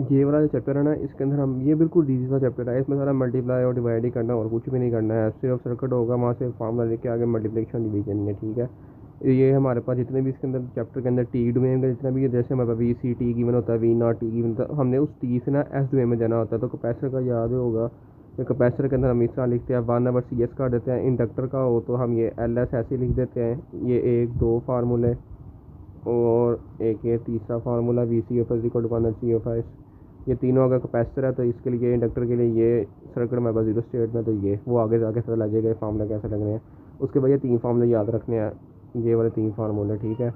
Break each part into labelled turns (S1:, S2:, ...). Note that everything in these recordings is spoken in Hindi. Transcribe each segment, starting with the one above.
S1: ये वाला जो चैप्टर है ना, इसके अंदर हम ये बिल्कुल ईजी सा चैप्टर है। इसमें सारा मल्टीप्लाई और डिवाइड ही करना और कुछ भी नहीं करना है। सिर्फ सर्किट होगा, वहाँ से फार्मूला लेके आगे मल्टीप्लिकेशन डिवीजन है, ठीक है। ये हमारे पास जितने भी इसके अंदर चैप्टर के अंदर टी डोमेन का जितना भी है, जैसे हमारे पास वी सी टी गिवन होता है, वी नॉट टी गिवन होता है, हमने उस टी से ना एस डोमेन में जाना होता है। तो कैपेसिटर का याद होगा, तो कैपेसिटर के अंदर हम इस तरह लिखते हैं, 1/CS कर देते हैं। इंडक्टर का हो तो हम ये एल एस ऐसे लिख देते हैं। ये एक दो फार्मूले और एक ये तीसरा formula v c f s equal to 1/C/5। ये तीनों अगर कैपेसिटर है तो इसके लिए, इंडक्टर के लिए ये सर्किट हमारे पास जीरो स्टेट में, तो ये वो आगे जाके पता लग जाएगा फार्मूला कैसे लगने हैं। उसके बाद ये तीन फार्मूले याद रखने हैं, ये वाले तीन फार्मूले, ठीक है।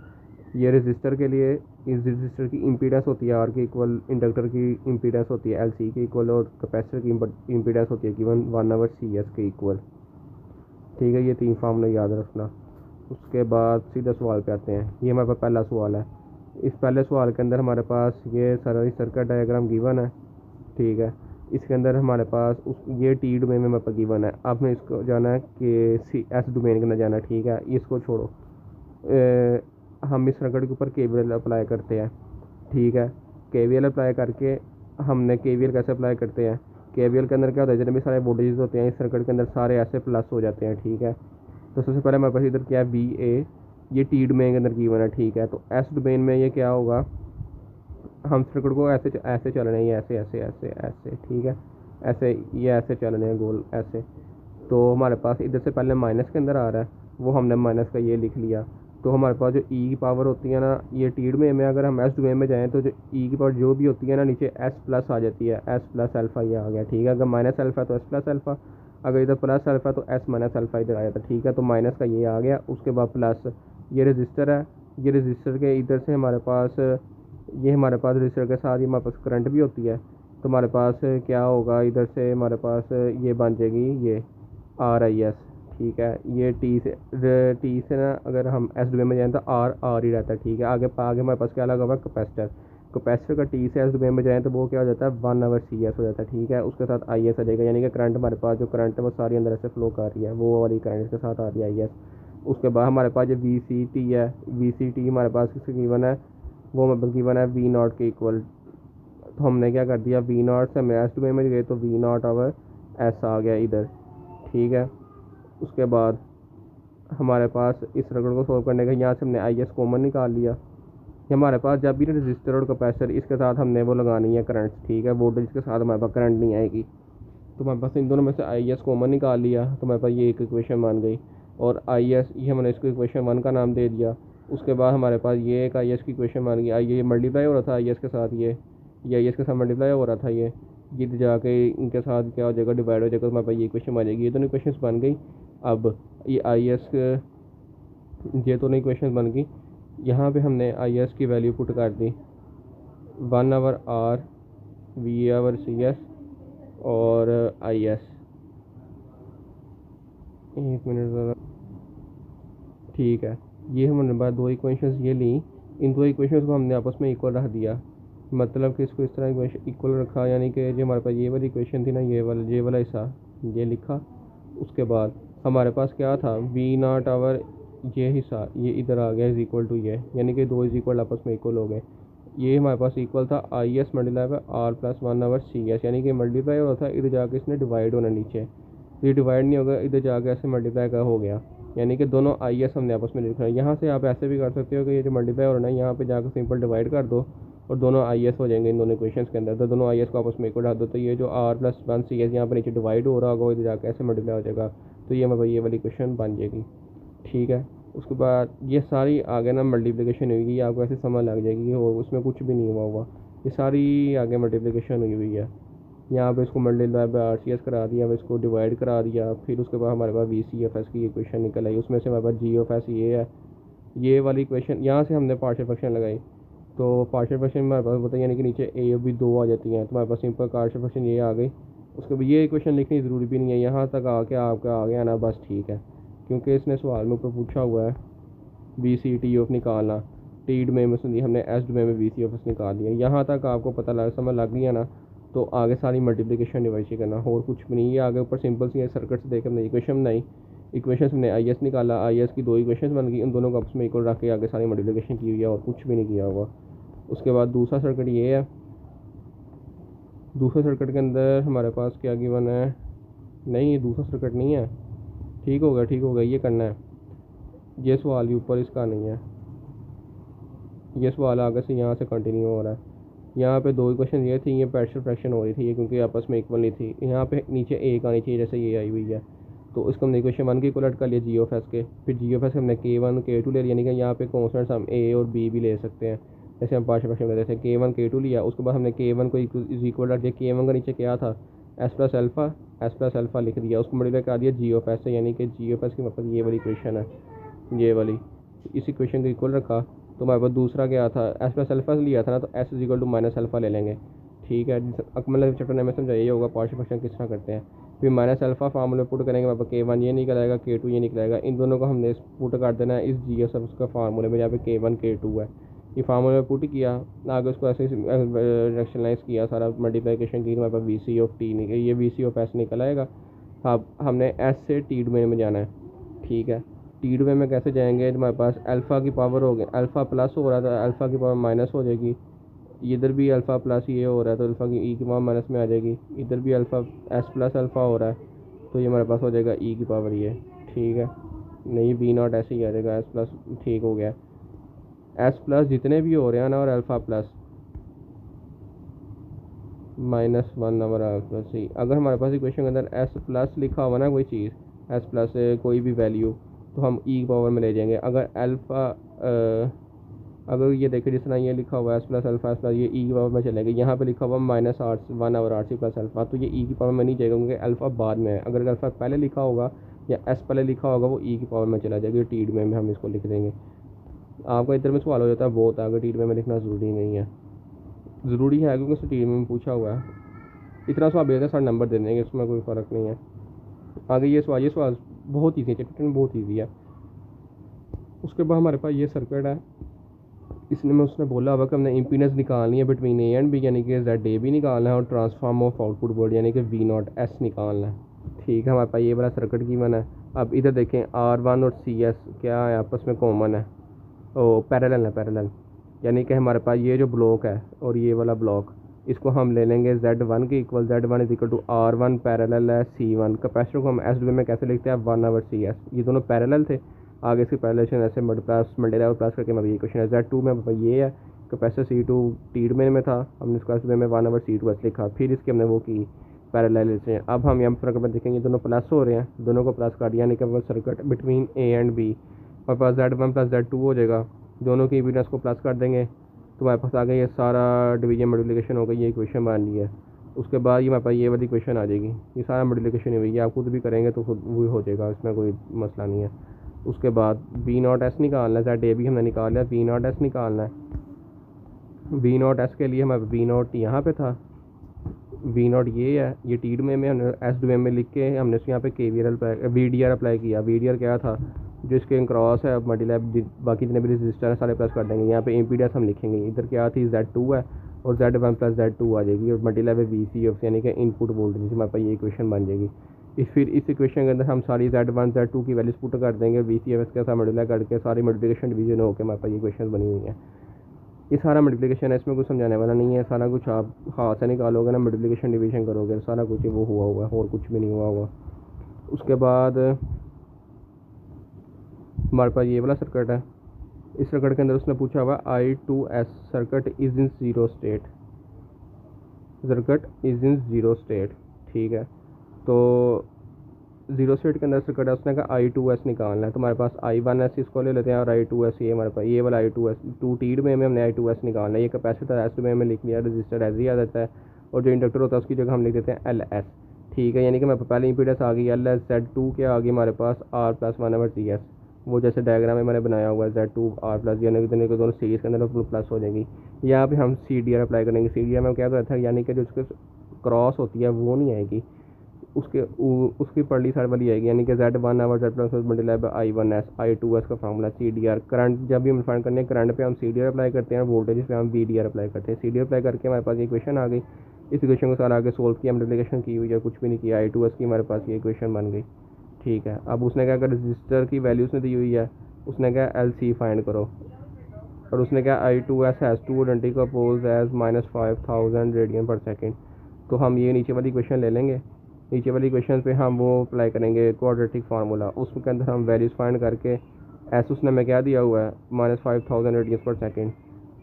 S1: ये रजिस्टर के लिए, इस रजिस्टर की इम्पीडेंस होती है आर के इक्वल, इंडक्टर की इम्पीडेंस होती है एल सी के इक्वल, और कैपेसिटर की इम्पीडेंस होती है गिवन 1/CS के इक्वल, ठीक है। ये तीन फार्मूले याद रखना। उसके बाद सीधा सवाल पे आते हैं। ये हमारे पास पहला सवाल है। इस पहले सवाल के अंदर हमारे पास ये सारा सर्किट डायग्राम गिवन है, ठीक है। इसके अंदर हमारे पास ये टी डोमेन में हमारे पास गिवन है। आपने इसको जाना है कि सी एस डोमेन के अंदर जाना है, ठीक है। इसको छोड़ो, हम इस सर्किट के ऊपर केवीएल अप्लाई करते हैं, ठीक है। केवीएल अप्लाई करके हमने केवीएल कैसे अप्लाई करते हैं, केवीएल के अंदर क्या होता है, जितने भी सारे वोल्टेजेस होते हैं इस सर्किट के अंदर सारे ऐसे प्लस हो जाते हैं, ठीक है। तो सबसे पहले हमारे पास इधर क्या है, वी ए, ये टी डोमेन के अंदर गिवन है, ठीक है। तो एस डोमेन में ये क्या होगा, हम सर्किट को ऐसे ऐसे चलने हैं, ये ऐसे ऐसे ऐसे ऐसे, ठीक है। ऐसे ये ऐसे चलने हैं गोल ऐसे। तो हमारे पास इधर से पहले माइनस के अंदर आ रहा है, वो हमने माइनस का ये लिख लिया। तो हमारे पास जो ई की पावर होती है ना, ये टी डोमेन में अगर हम एस डोमेन में जाएँ तो जो ई की पावर जो भी होती है ना, नीचे एस प्लस आ जाती है, एस प्लस अल्फ़ा ये आ गया, ठीक है। अगर माइनस अल्फ़ा तो एस प्लस अल्फ़ा, अगर इधर प्लस अल्फ़ा तो एस माइनस अल्फ़ा इधर आ जाता है, ठीक है। तो माइनस का ये आ गया। उसके बाद प्लस ये रजिस्टर है, ये रजिस्टर के इधर से हमारे पास, ये हमारे पास रजिस्टर के साथ ही हमारे पास करंट भी होती है। तो हमारे पास क्या होगा, इधर से हमारे पास ये बन जाएगी ये आर आई एस, ठीक है। ये टी से ना अगर हम एस डोमेन में जाएँ तो आर आर ही रहता है, ठीक है। आगे आगे हमारे पास क्या लगा हुआ है, कैपेसिटर। कैपेसिटर का टी से एस डोमेन में जाएँ तो वो क्या हो जाता है, 1/CS हो जाता है, ठीक है। उसके साथ आई एस आ जाएगा, यानी कि करंट हमारे पास जो करंट है वो सारी अंदर ऐसे फ्लो कर रही है, वो वाली करंट के साथ आ रही है आई एस। उसके बाद हमारे पास जो वी सी टी है, वी सी टी हमारे पास किसके गिवन है, वो मतलब गिवन है वी नॉट के इक्वल। तो हमने क्या कर दिया, वी नॉट से हम एस डोमेन में गए तो वी नॉट ओवर एस आ गया इधर, ठीक है। उसके बाद हमारे पास इस सर्किट को सोल्व करने का, यहाँ से हमने आई एस कॉमन निकाल लिया। हमारे पास जब भी रजिस्टर और कैपेसिटर इसके साथ हमने वो लगानी है करंट, ठीक है। वोल्टेज के साथ हमारे पास करंट नहीं आएगी। तो हमारे पास इन दोनों में से आई एस कॉमन निकाल लिया, तो हमारे पास ये एक इक्वेशन बन गई। और आई एस ये हमने इसको इक्वेशन 1 का नाम दे दिया। उसके बाद हमारे पास ये एक आई एस की इक्वेशन बन गई। ये मल्टीप्लाई हो रहा था आई एस के साथ, ये आई एस के साथ मल्टीप्लाई हो रहा था, ये जाके इनके साथ क्या हो जाएगा, डिवाइड हो जाएगा। तो हमारे पास ये इक्वेशन बन जाएगी। ये दोनों इक्वेशन बन गई। अब ये आई एस, ये दोनों इक्वेशन बन गई। यहाँ पे हमने आई एस की वैल्यू पुट कर दी, 1/R V/CS और आई एस, एक मिनट ज़रा, ठीक है। ये हमने बाद दो इक्वेशंस ये ली, इन दो इक्वेशंस को हमने आपस में इक्वल रख दिया। मतलब कि इसको इस तरह इक्वेशन इक्वल रखा, यानी कि जो हमारे पास ये वाली इक्वेशन थी ना, ये वाला हिस्सा ये लिखा। उसके बाद हमारे पास क्या था, वी नॉट आवर ये हिस्सा ये इधर आ गया इज इक्वल टू ये, यानी कि दो इज इक्वल आपस में इक्वल हो गए। ये हमारे पास इक्वल था i s multiply by r plus 1/CS, यानी कि मल्टीप्लाई हो रहा था, इधर जाके इसने डिवाइड होना नीचे। तो ये डिवाइड नहीं होगा, इधर जाके ऐसे मल्टीप्लाई का हो गया, यानी कि दोनों आई एस हमने आपस में लिखा है। यहाँ से आप ऐसे भी कर सकते हो कि ये जो मल्टीप्लाई हो रहा है यहाँ पे जाकर सिंपल डिवाइड कर दो और दोनों आई एस हो जाएंगे इन दोनों इक्वेशंस के अंदर। तो दोनों आई एस को आपस में इक्वल डाल दो, तो ये जो आर प्लस 1/CS यहाँ पर नीचे डिवाइड हो रहा होगा, इधर जाकर ऐसे मल्टीप्लाई हो जाएगा। तो ये मतलब ये वाली इक्वेशन बन जाएगी, ठीक है। उसके बाद ये सारी आगे ना मल्टीप्लिकेशन हुई, आपको ऐसे समझ लग जाएगी और उसमें कुछ भी नहीं हुआ हुआ, ये सारी आगे मल्टीप्लिकेशन हुई है। यहाँ पे इसको multiply by r c s करा दिया, अब इसको डिवाइड करा दिया। फिर उसके बाद हमारे पास वी सी एफ एस की इक्वेशन निकल आई, उसमें से हमारे पास जी एफ एस ये है, ये वाली इक्वेशन यहाँ से हमने पार्शियल फ्रैक्शन लगाई। तो पार्शियल फ्रैक्शन हमारे पास बताइए, यानी कि नीचे ए भी दो आ जाती हैं, तो हमारे पास सिंपल पार्शियल फ्रैक्शन ये आ गई। उसके बाद ये इक्वेशन लिखनी ज़रूरी भी नहीं है, यहाँ तक आके आपका आ गया ना, बस ठीक है। क्योंकि इसने सवाल में ऊपर पूछा हुआ है वी सी टी ऑफ निकालना, टी डोमेन में सुनिए हमने एस डोमेन में वी सी ऑफ निकाल दिया। यहाँ तक आपको पता लग समझ लग गया ना, तो आगे सारी मल्टीप्लिकेशन डिवाइड करना और कुछ भी नहीं। ये आगे ऊपर सिंपल सी सर्किट से देकर हमने इक्वेशन बनाई, इक्वेशन हमने आई एस निकाला, आई एस की दो इक्वेशन बन गई, उन दोनों को आपस में इक्वल रख के आगे सारी मल्टीप्लिकेशन की हुई है और कुछ भी नहीं किया हुआ। उसके बाद दूसरा सर्किट ये है, दूसरे सर्किट के अंदर हमारे पास क्या गिवन है, नहीं ये दूसरा सर्किट नहीं है, ठीक हो गया, ये करना है। ये सवाल ही ऊपर इसका नहीं है, ये सवाल आगे से यहाँ से कंटिन्यू हो रहा है। यहाँ पे दो इक्वेशन ये थी, ये पार्शियल फ्रैक्शन हो रही थी ये, क्योंकि आपस में इक्वल नहीं थी। यहाँ पे नीचे एक आनी चाहिए जैसे ये आई हुई है, तो इसको हमने इक्वेशन 1 की इक्वलेट कर लिया जी ऑफ एस के। फिर जी ऑफ एस हमने K1 K2 ले लिया, यानी कि यहाँ पे कॉन्स्टेंट्स हम ए और बी भी ले सकते हैं। जैसे हम पार्शियल फ्रैक्शन में थे K1 K2 लिया, उसके बाद हमने K1 को इज इक्वल रख दिया, K1 का नीचे क्या था एस प्लस अल्फ़ा लिख दिया, उसको मल्टीप्लाई कर दिया जी ऑफ एस से, यानी कि जी ऑफ एस की मतलब ये वाली इक्वेशन है, ये वाली। इस इक्वेशन को इक्वल रखा तो हमारे पास दूसरा क्या था, एस प्लस अल्फ़ा लिया था ना, तो s is equal to minus alpha ले लेंगे। ठीक है, मतलब चैप्टर में समझाइए होगा पार्शियल फ्रैक्शन किस तरह करते हैं। फिर माइनस अल्फ़ा फार्मूले पुट करेंगे, हमारे पास K1 ये निकल आएगा, K2 ये निकल आएगा। इन दोनों को हमने पुट कर देना है इस जी एस का फार्मूले में, जहाँ पे K1 K2 है। ये फार्मूले में पुट किया, आगे उसको ऐसे रिएक्शनलाइज किया, सारा मल्टीप्लिकेशन की, हमारे पास वी सी ऑफ टी निकल, ये वी सी ऑफ एस निकल आएगा। अब हमने एस से टी डोमेन में जाना है। ठीक है, टी डोमेन में कैसे जाएंगे, हमारे पास अल्फ़ा की पावर हो गई, अल्फ़ा प्लस हो रहा था, अल्फ़ा की पावर माइनस हो जाएगी। इधर भी अल्फ़ा प्लस ये हो रहा है तो अल्फ़ा की ई की पावर माइनस में आ जाएगी। इधर भी अल्फ़ा एस प्लस अल्फ़ा हो रहा है तो ये हमारे पास हो जाएगा ई की पावर ये। ठीक है, नहीं बी नॉट ऐसे ही आ जाएगा एस प्लस, ठीक हो गया। एस प्लस जितने भी हो रहे हैं ना, और अल्फ़ा प्लस -1 और अल्फ़ा सी, अगर हमारे पास इक्वेशन के अंदर एस प्लस लिखा हुआ ना कोई चीज़, एस प्लस कोई भी वैल्यू, तो हम ई पावर में ले जाएंगे। अगर अल्फ़ा अगर ये देखें जिस तरह ये लिखा हुआ है S plus alpha S plus, ये ई की पावर में चलेगा। यहाँ पे लिखा हुआ -1 और आर सी प्लस अल्फ़ा, तो ये ई की पावर में नहीं जाएगा, क्योंकि अल्फ़ा बाद में है। अगर अल्फ़ा पहले लिखा होगा या एस पहले लिखा होगा, वो ई की पावर में चला जाएगा। टी में हम इसको लिख देंगे। आपका इधर में सवाल हो जाता है बहुत आगे, टी में लिखना ज़रूरी नहीं है, ज़रूरी है क्योंकि उसने टी में पूछा हुआ है। इतना सवाल भेजते हैं, सारे नंबर दे देंगे, इसमें कोई फ़र्क नहीं है। आगे ये सवाल बहुत ईजी है, चैप्टर में बहुत ईजी है। उसके बाद हमारे पास ये सर्किट है, इसने में उसने बोला हुआ कि हमने इम्पीडेंस निकालनी है बिटवीन ए एंड बी, यानी कि जेड ए भी निकालना है, और ट्रांसफॉर्म ऑफ आउटपुट वोल्टेज यानी कि वी नॉट एस निकालना है। ठीक है, हमारे पास ये वाला सर्किट की बना है। अब इधर देखें R1 और CS क्या है, आपस में कॉमन है, ओ पैरेलल है, पैरेलल, यानी कि हमारे पास ये जो ब्लॉक है और ये वाला ब्लॉक, इसको हम ले लेंगे Z1 के equal, Z1 is equal to R1 parallel है C1। कैपेसिटर को हम एस में कैसे लिखते हैं 1/CS, ये दोनों पैरेलल थे। आगे इसकी पैरेललेशन ऐसे मल्टीप्लाई और प्लस करके मैं ये क्वेश्चन है। Z2 में ये है कैपेसिटर C2 टी डोमेन में था, हमने इसको एस में 1/C2 लिखा, फिर इसके हमने वो की पैरेलल। अब हम यहाँ सर्किट में देखेंगे दोनों प्लस हो रहे हैं, दोनों को प्लस कर दिया, यानी कि circuit between a and b. हमारे पास Z1 प्लस Z2 हो जाएगा, दोनों की इम्पीडेंस को प्लस कर देंगे तो हमारे पास आ गया ये सारा डिवीजन मल्टीप्लिकेशन हो गई, ये इक्वेशन बन रही है। उसके बाद ये हमारे पास ये वाली इक्वेशन आ जाएगी, ये सारा मल्टीप्लिकेशन हुई है, आप खुद भी करेंगे तो खुद वो हो जाएगा, इसमें कोई मसला नहीं है। उसके बाद बी नॉट एस निकालना है, जेड ए भी हमने निकाल लिया, बी नॉट एस निकालना है। बी नॉट एस के लिए हमारे बी नॉट यहाँ पे था, बी नॉट ये है, ये टी डोमेन में हमने एस डोमेन में लिख के हमने यहाँ पे वी डी आर अप्लाई किया। वी डी आर क्या था, जो इसके क्रॉस है मल्टीप्लाई, बाकी जितने भी रजिस्टर है सारे प्लस कर देंगे। यहाँ पे इम्पीडेंस हम लिखेंगे, इधर क्या थी Z2 है और Z1 प्लस Z2 आ जाएगी, और मल्टीप्लाई वी सी ऑफ यानी कि इनपुट वोल्टेज, हमारे पास ये इक्वेशन बन जाएगी। फिर इस इक्वेशन के अंदर हम सारी Z1 Z2 की वैल्यूज पुट कर देंगे, वी सी एफ के साथ मल्टीप्लाई करके सारी मल्टीप्लिकेशन डिवीजन होकर हमारे पास ये इक्वेशन बनी हुई है। ये सारा मल्टीप्लिकेशन है, इसमें कुछ समझाने वाला नहीं है, सारा कुछ आप हाथ से निकालोगे ना, मल्टीप्लिकेशन डिवीजन करोगे, सारा कुछ वो हुआ हुआ है और कुछ भी नहीं हुआ हुआ। उसके बाद हमारे पास ये वाला सर्किट है, इस सर्किट के अंदर उसने पूछा हुआ I2S circuit is in zero state, circuit is in zero state. ठीक है, तो ज़ीरो स्टेट के अंदर सर्किट है, उसने कहा I2S निकालना है, तो हमारे पास I1S इसको ले लेते हैं, और I2S ये हमारे पास ये वाला I2S टू टीड में हमने I2S निकालना है। ये कैपेसिटर एस में लिख लिया, रजिस्टर एस ही आ जाता है, और जो इंडक्टर होता है उसकी जगह हम लिख देते हैं LS। ठीक है, यानी कि हमारे पहले इंपीडेंस आ गई LS, Z2 क्या आ गई हमारे पास R प्लस 1/CS, वो जैसे डायग्राम में मैंने बनाया हुआ है Z2 R प्लस, यानी कि दोनों सीरीज के अंदर प्लस हो जाएगी। यहाँ पे हम CDR अप्लाई करेंगे, CDR में क्या रहता है, यानी कि जो उसके क्रॉस होती है वो नहीं आएगी, उसकी पढ़ली साइड वाली आएगी, यानी कि Z1 और Z plus multiply by I1S I2S का फार्मूला CDR। करंट जब भी हम फाइंड करने हैं, करंट पे हम CDR अप्लाई करते हैं, वोल्टेज पे हम VDR अप्लाई करते हैं। CDR अप्लाई करके हमारे पास ये इक्वेशन आ गई, इस इक्वेशन को सारा आगे सोल्व किया, मल्टीप्लिकेशन की हुई है, कुछ भी नहीं किया, I2S की हमारे पास ये इक्वेशन बन गई। ठीक है, अब उसने क्या कहा, रजिस्टर की वैल्यू उसने दी हुई है, उसने कहा LC फाइंड करो, और उसने कहा I2S has two identical poles as -5000 radian per second. तो हम ये नीचे वाली इक्वेशन ले लेंगे। नीचे वाली इक्वेशन पे हम वो अप्लाई करेंगे क्वाड्रेटिक फार्मूला, उसके अंदर हम वैल्यूज़ फाइंड करके एस उसने हमें क्या दिया हुआ है -5000 रेडियंस पर सेकेंड,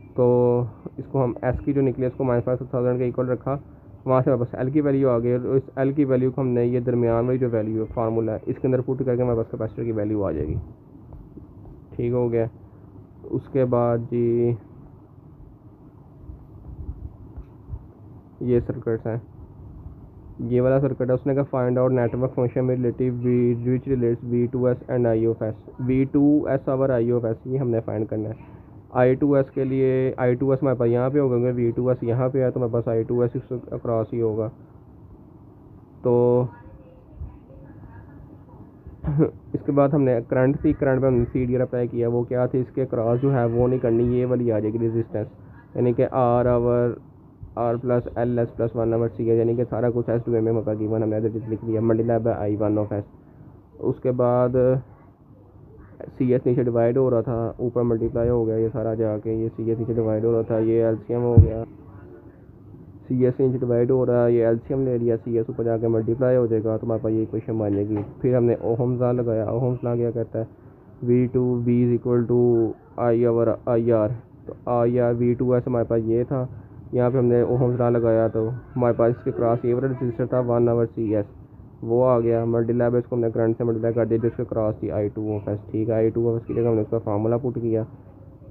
S1: तो इसको हम एस की जो निकली इसको -5000 के इक्वल रखा, वहाँ से हमारे पास एल की वैल्यू आ गई। और इस एल की वैल्यू को हमने ये दरमियान वाली जो वैल्यू है फार्मूला है इसके अंदर पुट करके हमारे पास कैपेसिटर की वैल्यू आ जाएगी। ठीक हो गया। उसके बाद जी ये सर्किट्स हैं, ये वाला सर्किट है, उसने कहा फाइंड आउट नेटवर्क फंक्शन में relative which relates V2S and I/S। V2S और I/S ये हमने फाइंड करना है। I2S के लिए I2S हमारे पास यहाँ पे होगा, V2S यहाँ पे है तो हमारे पास I2S इस अक्रॉस ही होगा। तो इसके बाद हमने करंट थी, करंट पे हमने CDR अप्लाई किया, वो क्या थी इसके क्रॉस जो है वो नहीं करनी, ये वाली आ जाएगी रेजिस्टेंस, यानी कि R/+LS+1/C है, यानी कि सारा कुछ S डोमेन में मौका गिवन हमने लिख लिया, मल्टीप्लाई बाय I1/S। उसके बाद CS नीचे डिवाइड हो रहा था, ऊपर मल्टीप्लाई हो गया ये सारा जाके, ये CS नीचे डिवाइड हो रहा था, ये LCM हो गया, CS नीचे डिवाइड हो रहा है, ये LCM ले लिया, CS ऊपर जाके मल्टीप्लाई हो जाएगा, तो हमारे पास ये इक्वेशन बन जाएगी। फिर हमने ओहम्स लॉ लगाया, ओहम्स लॉ क्या कहता है V2V = I/R, तो IR V2S हमारे पास ये था, यहाँ पे हमने ओहम्स लॉ लगाया तो हमारे पास इसके क्रॉस ये वाला रजिस्टर था 1/CS, वो आ गया, मल्टीप्लाई इसको हमने करंट से मल्टीप्लाई कर दिया जिसके क्रॉस थी I2/S। ठीक है, I2/S की जगह हमने उसका फार्मूला पुट किया,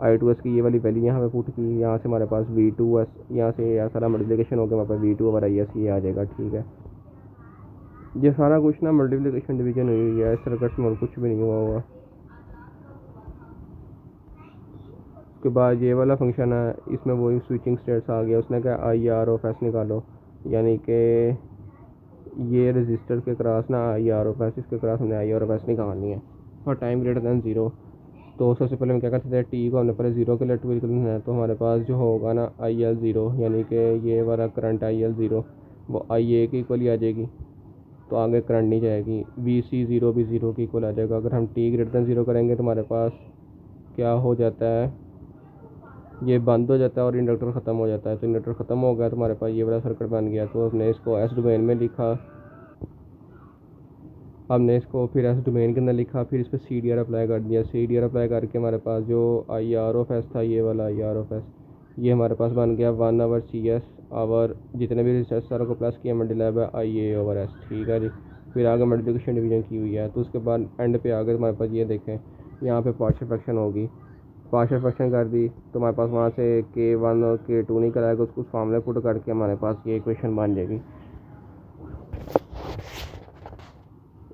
S1: I2S की ये वाली वैल्यू यहाँ पे पुट की, यहाँ से हमारे पास V2S, यहाँ से यह सारा मल्टीप्लिकेशन हो गया, हमारे पास V2/IS ये आ जाएगा। ठीक है, ये सारा कुछ ना मल्टीप्लिकेशन डिवीजन हुई है, इस सर्किट में और कुछ भी नहीं हुआ हुआ। उसके बाद ये वाला फंक्शन है, इसमें वही स्विचिंग स्टेट्स आ गया, उसने कहा IR/S निकालो, यानी कि ये रजिस्टर के क्रॉस ना IR/S, इसके क्रॉस हमने IR/S निकालनी है फॉर टाइम ग्रेटर दैन 0। तो सबसे पहले हम क्या करते थे, टी को हमने पहले 0 के लिए ट्विल करना है, तो हमारे पास जो होगा ना IL0, यानी कि ये वाला करंट IL0 वो IA की इक्वल ही आ जाएगी, तो आगे करंट नहीं जाएगी। VC0 भी 0 की इक्वल आ जाएगा। अगर हम T ग्रेटर दैन 0 करेंगे तो हमारे पास क्या हो जाता है, ये बंद हो जाता है और इंडक्टर ख़त्म हो जाता है। तो इंडक्टर ख़त्म हो गया तो हमारे पास ये वाला सर्किट बन गया, तो हमने इसको S डोमेन में लिखा, हमने इसको फिर एस डोमेन के अंदर लिखा, फिर इस पर CDR अप्लाई कर दिया। CDR अप्लाई करके हमारे पास जो IR/S था, ये वाला IR/S ये हमारे पास बन गया 1/CS, और जितने भी रेजिस्टेंस सारों को प्लस किया मल्टीप्लाई बाय IA/S। ठीक है जी, फिर आगे मल्टीप्लिकेशन डिवीजन की हुई है। तो उसके बाद एंड पे आगे हमारे पास ये देखें, यहाँ पे पार्शियल फ्रैक्शन होगी, पार्शियल फ्रैक्शन कर दी तो हमारे पास वहाँ से K1 और K2 निकल आएगा, उसको फॉर्मूला पुट करके हमारे पास ये इक्वेशन बन जाएगी।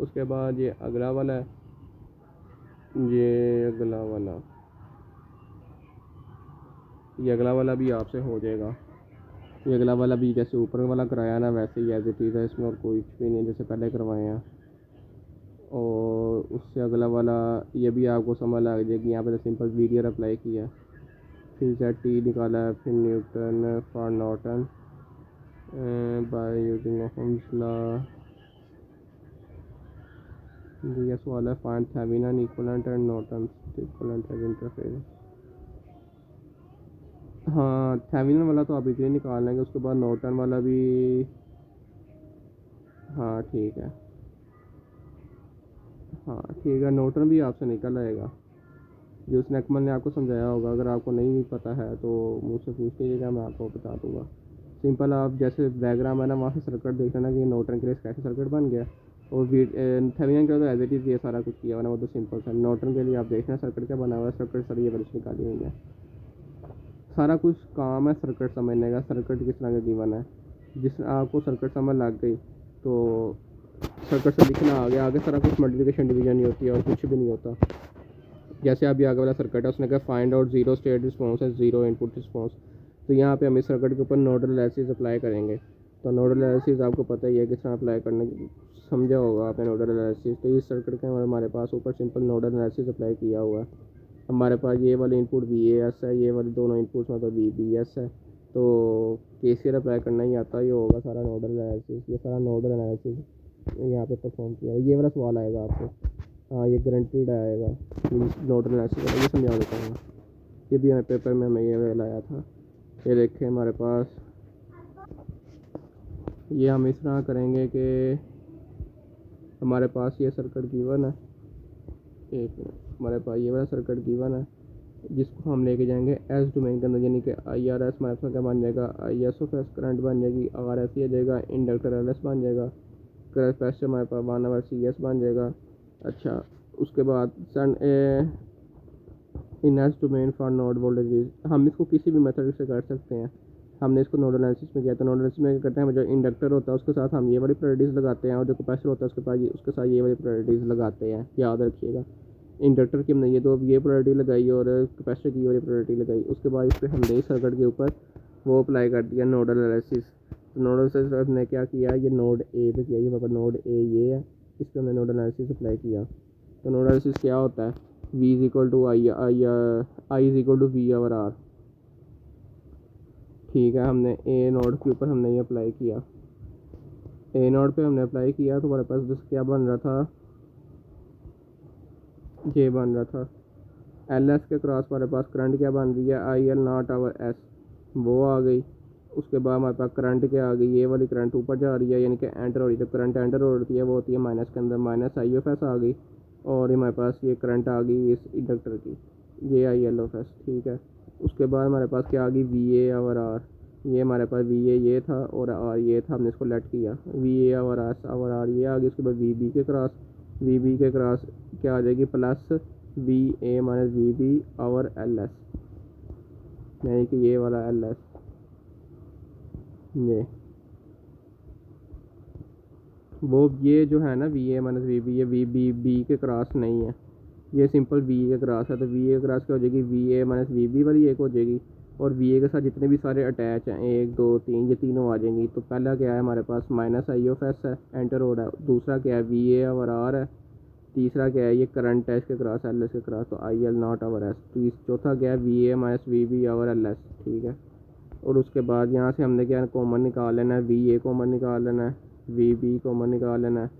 S1: उसके बाद ये अगला वाला है, ये अगला वाला भी आपसे हो जाएगा। ये अगला वाला भी जैसे ऊपर वाला कराया ना वैसे ही एज इट इज़ है, इसमें और कोई भी नहीं जैसे पहले करवाए हैं। और उससे अगला वाला ये भी आपको समझ लग जाएगी, यहाँ पे तो सिंपल VDR अप्लाई किया, फिर ZT निकाला है, फिर Newton for Norton by using Ohm's law. ये सवाल है find Thevenin equivalent and Norton equivalent as interference. हाँ, थेवेनिन वाला तो आप इजीली निकाल लेंगे, उसके बाद नॉर्टन वाला भी, हाँ ठीक है, हाँ ठीक है, नॉर्टन भी आपसे निकल आएगा, जो उसने अकमल ने आपको समझाया होगा। अगर आपको नहीं पता है तो मुझसे पूछ लीजिएगा, मैं आपको बता दूंगा। सिंपल आप जैसे डायग्राम है ना, वहाँ से सर्किट देख लेना कि नॉर्टन के लिए कैसे सर्किट बन गया, और थेवेनिन का तो एज इट इज़ ये सारा कुछ किया हुआ ना, वो तो सिंपल था। नॉर्टन के लिए आप देखना सर्किट क्या बना हुआ है, सर्किट सारी ये वैल्यूज निकाली हुई है, सारा कुछ काम है सर्किट समझने का, सर्किट किस तरह का गिवन है। जिस आपको सर्किट समझ लग गई तो सर्किट से लिखना आ गया, आगे सारा कुछ मल्टीप्लिकेशन डिवीजन नहीं होती है और कुछ भी नहीं होता। जैसे अभी आगे वाला सर्किट है, उसने कहा find out zero state response है, जीरो इनपुट रिस्पॉन्स, तो यहाँ पे हम इस सर्किट के ऊपर नोडल एनालिसिस अप्लाई करेंगे। तो नोडल एनालिसिस आपको पता ही है किस तरह अप्लाई करने, समझा होगा आपने नोडल एनालिसिस। तो इस सर्किट के हमारे पास ऊपर सिंपल नोडल एनालिसिस अप्लाई किया हुआ है। हमारे पास ये वाली इनपुट VAS है, ये वाली दोनों इनपुट्स मतलब VBS है, तो KCL अप्लाई करना ही आता ही होगा सारा नोडल एनालिसिस। ये सारा नोडल एनालिसिस यहाँ पे परफॉर्म किया, ये वाला सवाल आएगा आपको, हाँ ये गारंटीड आएगा नोडल एनालिसिस वाला, ये समझा देता हूँ। ये भी हमें पेपर में हमें ये लाया था, ये देखें हमारे पास ये हम इस तरह करेंगे कि हमारे पास ये सर्किट गिवन है, एक मिनट, हमारे पास ये वाला सर्किट गिवन है जिसको हम लेके जाएंगे एस डोमेन के अंदर, यानी कि आई आर एस हमारे पास क्या बन जाएगा, I S of S current बन जाएगी, आर एस आ जाएगा, इंडक्टर एल एस बन जाएगा, कैपेसिटर हमारे पास 1 सी एस बन जाएगा। अच्छा, उसके बाद sun in s domain for node voltage, हम इसको किसी भी मेथड से कर सकते हैं। हमने इसको नोडल एनालिसिस में किया, तो नोडल एनालिसिस में क्या करते हैं, जो इंडक्टर होता है उसके साथ हम ये वाली प्रॉपर्टीज़ लगाते हैं, और जो कैपेसिटर होता है उसके पास उसके साथ ये वाली प्रॉपर्टीज़ लगाते हैं, याद रखिएगा। इंडक्टर की हमने ये प्रायोरिटी लगाई और कैपेसिटर की वाली प्रायोरिटी लगाई। उसके बाद इस पर हमने इस सर्किट के ऊपर वो अप्लाई कर दिया नोडल एनालिसिस। तो नोडल एनालिसिस ने क्या किया, ये नोड ए पे किया, ये वहाँ पर नोड ए ये है, इस पर हमने नोडल एनालिसिस अप्लाई किया। तो नोडल एनालिसिस क्या होता है, V is equal to i is equal to v over r. ठीक है, हमने ए नोड के ऊपर हमने ये अप्लाई किया, ए नोड पे हमने अप्लाई किया, तो हमारे पास बस क्या बन रहा था, ये बन रहा था एल एस के क्रॉस हमारे पास करंट क्या बन रही है, i L not our s, वो आ गई। उसके बाद हमारे पास करंट क्या आ गई, ये वाली करंट ऊपर जा रही है, यानी कि एंटर हो रही है। जब करंट एंटर हो रही है वो होती है माइनस के अंदर, माइनस आई एफ एस आ गई, और ये हमारे पास ये करंट आ गई इस इंडक्टर की, ये आई एल एफ एस। ठीक है, उसके बाद हमारे पास क्या आ गई, वी ए और आर, ये हमारे पास वी ए ये था और आर ये था, हमने इसको लेट किया, वी ए और आर ये आ गई। उसके बाद वी बी के क्रॉस, वी बी के क्रॉस क्या आ जाएगी, plus v a minus v b और एल एस, यानी कि ये वाला एल एस, ये जो है ना v a minus v b, ये वी बी बी के क्रॉस नहीं है, ये सिंपल वी ए के क्रॉस है। तो वी ए के क्रॉस क्या हो जाएगी, v a minus v b वाली एक हो जाएगी, और वी ए के साथ जितने भी सारे अटैच हैं 1 2 3 ये तीनों आ जाएंगी। तो पहला क्या है हमारे पास, माइनस आई ऑफ एस है, एंटर हो रहा है। दूसरा क्या है, वी ए और आर है। तीसरा क्या है, ये करंट है इसके क्रॉस, एल एस के क्रॉस, तो i L not our s. चौथा क्या है, v a minus v b over l s. ठीक है, और उसके बाद यहाँ से हमने क्या कॉमन निकाल लेना है, वी ए कॉमन निकाल लेना है, वी बी कॉमन निकाल लेना है,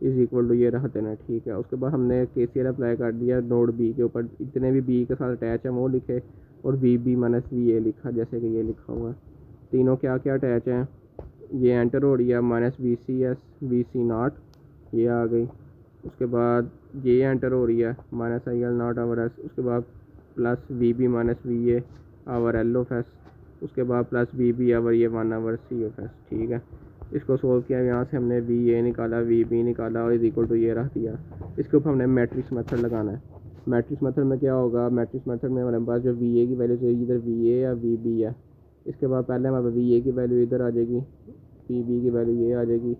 S1: इज इक्वल टू ये रख देना है। ठीक है, उसके बाद हमने के सी एल अप्लाई कर दिया नोड बी के ऊपर, इतने भी बी के साथ अटैच हैं वो लिखे, और v B minus we a लिखा, जैसे कि ये लिखा हुआ है। तीनों क्या क्या अटैच हैं, ये एंटर हो रही है minus v c s v c naught, ये आ गई। उसके बाद ये एंटर हो रही है minus I L not our S. उसके बाद plus V B minus we A our L of S. उसके बाद प्लस वी बी आवर ये 1 आवर सी ऑफ एस। ठीक है, इसको सोल्व किया, यहाँ से हमने वी ए निकाला, वी बी निकाला, और इज इक्वल टू ये रख दिया। इसके ऊपर हमने मैट्रिक्स मेथड लगाना है। मैट्रिक्स मेथड में क्या होगा, मैट्रिक्स मेथड में हमारे पास जो वी ए की वैल्यू चाहिए, इधर वी ए या वी बी है। इसके बाद पहले हमारे पास वी ए की वैल्यू इधर आ जाएगी, वी बी की वैल्यू ये आ जाएगी,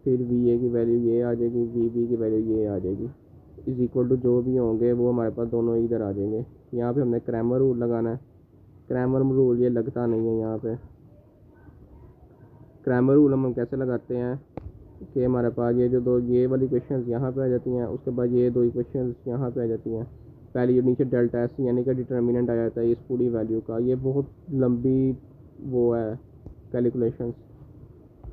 S1: फिर वी ए की वैल्यू ये आ जाएगी, वी बी की वैल्यू ये आ जाएगी, इज इक्वल टू जो भी होंगे वो हमारे पास दोनों इधर आ जाएंगे। यहाँ पे हमने क्रैमर रूल लगाना है। क्रैमर रूल ये लगता नहीं है यहाँ पे। क्रैमर रूल हम कैसे लगाते हैं कि हमारे पास ये जो दो ये वाली इक्वेशंस यहाँ पे आ जाती हैं, उसके बाद ये दो इक्वेशंस यहाँ पे आ जाती हैं। पहले ये नीचे डेल्टा एस यानी कि डिटर्मिनेंट आ जाता है इस पूरी वैल्यू का, ये बहुत लंबी वो है कैलकुलेशंस।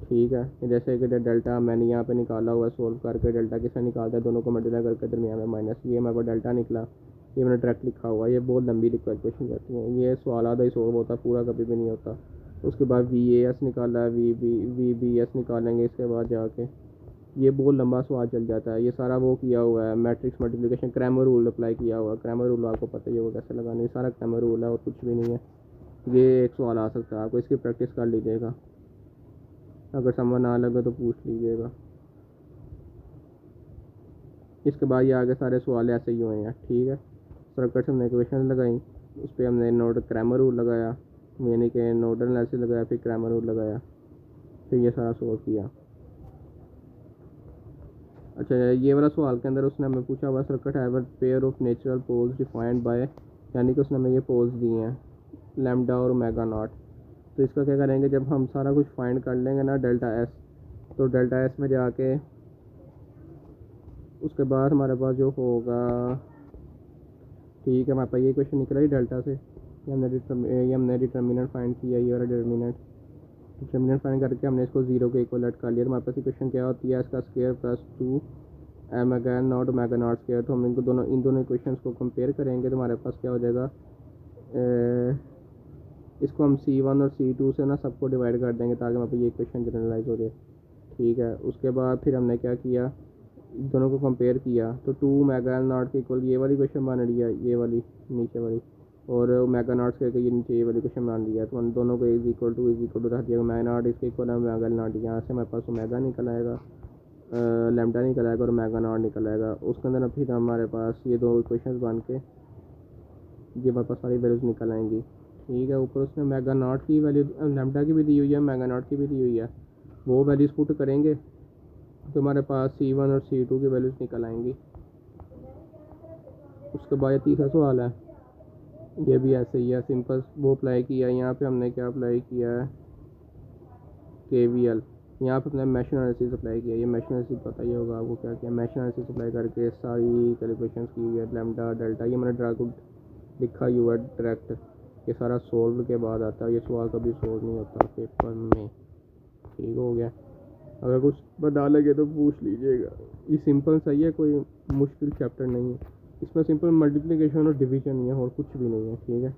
S1: ठीक है, जैसे कि डेल्टा मैंने यहाँ पे निकाला हुआ है, सोल्व करके डेल्टा किससे निकालता है, दोनों को मल्टीप्लाई करके दरमियान में माइनस, ये मेरे को डेल्टा निकला, ये मैंने डायरेक्ट लिखा हुआ है। ये बहुत लंबी कैलकुलेशन जाती है, ये सवाल आधा ही सोल्व होता है, पूरा कभी भी नहीं होता। उसके बाद वी ए एस निकाला है, वी बी एस निकालेंगे, इसके बाद जाके ये बहुत लंबा सवाल चल जाता है। ये सारा वो किया हुआ है matrix multiplication, Cramer rule apply किया हुआ है। क्रैमर रूल आपको पता ही होगा कैसे लगाने, सारा क्रैमर रूल है और कुछ भी नहीं है। ये एक सवाल आ सकता है, आपको इसकी प्रैक्टिस कर लीजिएगा, अगर समझ ना लगे तो पूछ लीजिएगा। इसके बाद ये आगे सारे सवाल ऐसे ही हुए हैं। ठीक है, सर्किट से हमने इक्वेशन लगाई, उस पर हमने नोड क्रैमर रूल लगाया, यानी कि नोडल एनालिसिस लगाया, फिर क्रैमर रूल लगाया, फिर ये सारा सोल्व किया। अच्छा, ये वाला सवाल के अंदर उसने हमें पूछा हुआ circuit have a pair of natural poles defined by, यानी कि उसने हमें ये पोल्स दिए हैं लैम्डा और ओमेगा नॉट। तो इसका क्या करेंगे, जब हम सारा कुछ फाइंड कर लेंगे ना डेल्टा एस, तो डेल्टा एस में जाके उसके बाद हमारे पास जो होगा, ठीक है, हमारे पास ये क्वेश्चन निकला ही डेल्टा से, ये हमने डिटर्मिनेंट फाइंड किया, ये वाला डिटर्मिनेंट फाइंड करके हमने इसको 0 के इक्वल कर लिया। तो हमारे पास इक्वेशन क्या होती है, इसका square plus 2 omega naught omega naught square. तो हम इन दोनों इक्वेशंस को कंपेयर करेंगे, तो हमारे पास क्या हो जाएगा, इसको हम C1 और C2 से ना सबको डिवाइड कर देंगे ताकि वहाँ पे ये इक्वेशन जनरलाइज हो जाए, ठीक है। उसके बाद फिर हमने क्या किया, दोनों को कंपेयर किया तो 2 मेगा एल नॉट के इक्वल ये वाली इक्वेशन बन रही है, ये वाली नीचे वाली, और मेगा नॉट के ये नीचे ये वाली इक्वेशन बन रही है। तो हम दोनों को इज इक्वल टू रख दिया, मेगा नॉट इसके इक्वल है मेगा एल नॉट, यहाँ से हमारे पास ओमेगा निकल आएगा, लैम्डा निकल आएगा और मेगा नॉट निकल आएगा। उसके अंदर फिर हमारे पास ये दो इक्वेशन बन के ये हमारे पास सारी वैल्यूज निकल आएंगी, ठीक है। ऊपर उसने मेगा नॉट की वैल्यू लैम्डा की भी दी हुई है, मेगा नॉट की भी दी हुई है, वो वैल्यूज पुट करेंगे तो हमारे पास C1 और C2 की वैल्यूज निकल आएंगी। उसके बाद ये तीसरा सवाल है, ये भी ऐसे ही है, सिंपल वो अप्लाई किया। यहाँ पे हमने क्या अप्लाई किया है, KVL। यहाँ पे अपने मैश एनालिसिस अप्लाई किया, ये मैश एनालिसिस पता ही होगा आपको क्या किया, मैश एनालिसिस अप्लाई करके सारी कैलकुलेशंस की हुई है, लैम्डा डेल्टा, ये मैंने ड्राइव लिखा ही हुआ है डायरेक्ट, ये सारा सोल्व के बाद आता है, ये सवाल कभी सोल्व नहीं होता पेपर में, ठीक हो गया। अगर कुछ बता लगे तो पूछ लीजिएगा, ये सिंपल सही है, कोई मुश्किल चैप्टर नहीं है, इसमें सिंपल मल्टीप्लिकेशन और डिवीजन ही है और कुछ भी नहीं है, ठीक है।